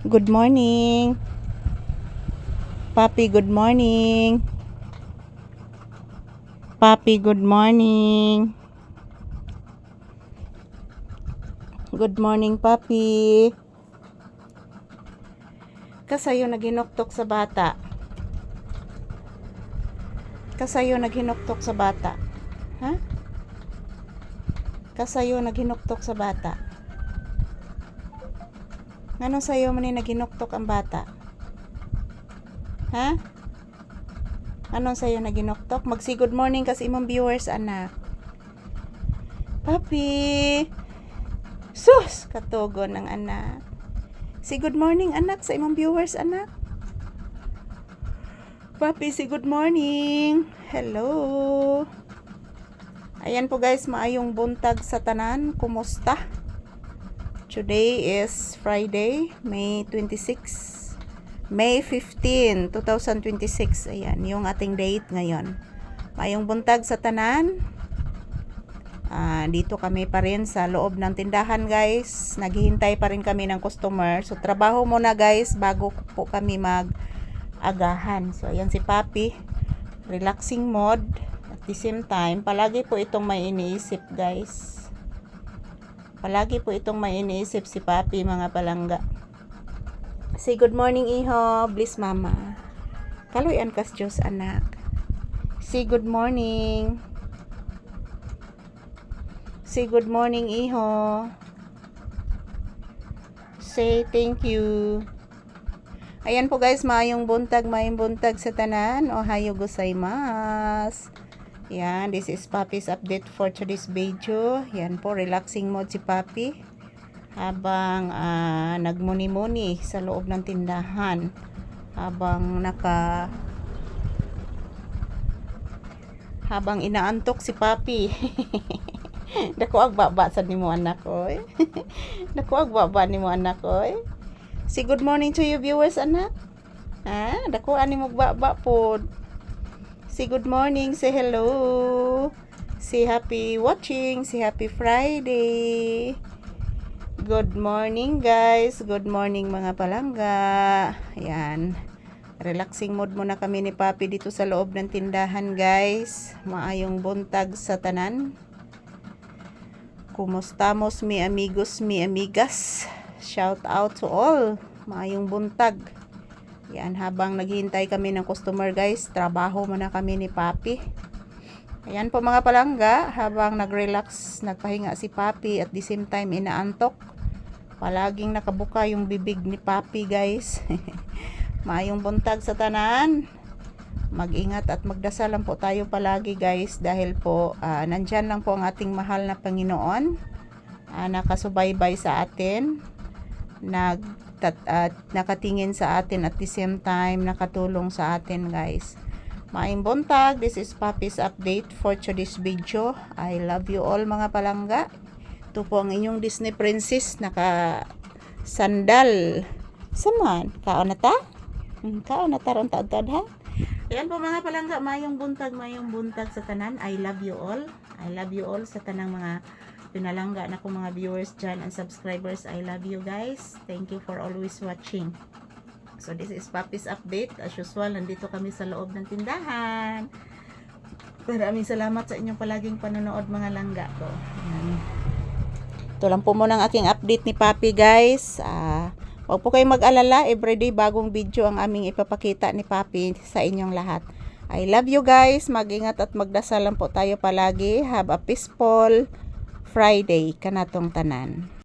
Good morning. Papi, good morning. Papi, good morning. Good morning, Papi. Kasayo naghinuktok sa bata. Kasayo naghinuktok sa bata. Ha? Kasayo naghinuktok sa bata. Ngano sayo man ni naghinuktok ang bata? Ha? Anong sayo naginoktok? Magsi good morning kasi imong viewers, anak. Papi! Sus! Katugo ng anak. Si good morning, anak, sa imong viewers, anak. Papi, si good morning. Hello. Ayan po guys, maayong buntag sa tanan. Kumusta? Today is Friday, May 15, 2026. Ayan, yung ating date ngayon. Mayong buntag sa tanan. Dito kami pa rin sa loob ng tindahan, guys. Naghihintay pa rin kami ng customer. So, trabaho muna, guys, bago po kami mag-agahan. So, ayan si Papi. Relaxing mode. At the same time, palagi po itong may iniisip, guys. Palagi po itong may iniisip si Papi, mga palangga. Say good morning, iho. Bless mama. Kaluyan kas Diyos, anak. Say good morning. Say good morning, iho. Say thank you. Ayan po guys, mayong buntag sa tanan. Ohayo gozaimasu. Yan, this is Papi's update for today's video. Yan po, relaxing mode si Papi. Habang nagmuni-muni sa loob ng tindahan. Habang inaantok si Papi. Dako agbaba sa nimo anak ko. Dako agbaba nimo anak ko. Say good morning to you viewers, anak. Dako ani mo baba pod. Say good morning, say hello. Say happy watching, say happy Friday. Good morning guys, good morning mga palangga. Ayan, relaxing mode muna kami ni Papi dito sa loob ng tindahan, guys. Maayong buntag sa tanan. Kumustamos mi amigos, mi amigas. Shout out to all. Maayong buntag. Yan, habang naghihintay kami ng customer, guys, trabaho muna kami ni Papi. Ayan po mga palangga, habang nag-relax, nagpahinga si Papi at the same time inaantok. Palaging nakabuka yung bibig ni Papi, guys. Maayong buntag sa tanan. Mag-ingat at magdasal lang po tayo palagi, guys, dahil po nandyan lang po ang ating mahal na Panginoon. Nakasubaybay sa atin. Nakatingin sa atin at the same time nakatulong sa atin, guys. Maayong buntag. This is Papi's update for today's video. I love you all mga palangga. Ito po ang inyong Disney princess, naka sandal. Saman, kaon na ta? Kaon na ta ron taod-taod, ha? Ayan po mga palangga, mayong buntag sa tanan. I love you all. I love you all sa tanang mga pinalangga na kong mga viewers dyan and subscribers. I love you guys. Thank you for always watching. So this is Papi's update. As usual, nandito kami sa loob ng tindahan. Maraming salamat sa inyong palaging panonood mga langga ko. Ayan. Ito lang po muna ang aking update ni Papi, guys. Huwag po kayong mag-alala. Everyday bagong video ang aming ipapakita ni Papi sa inyong lahat. I love you guys. Mag-ingat at magdasal lang po tayo palagi. Have a peaceful Friday kanatong tanan.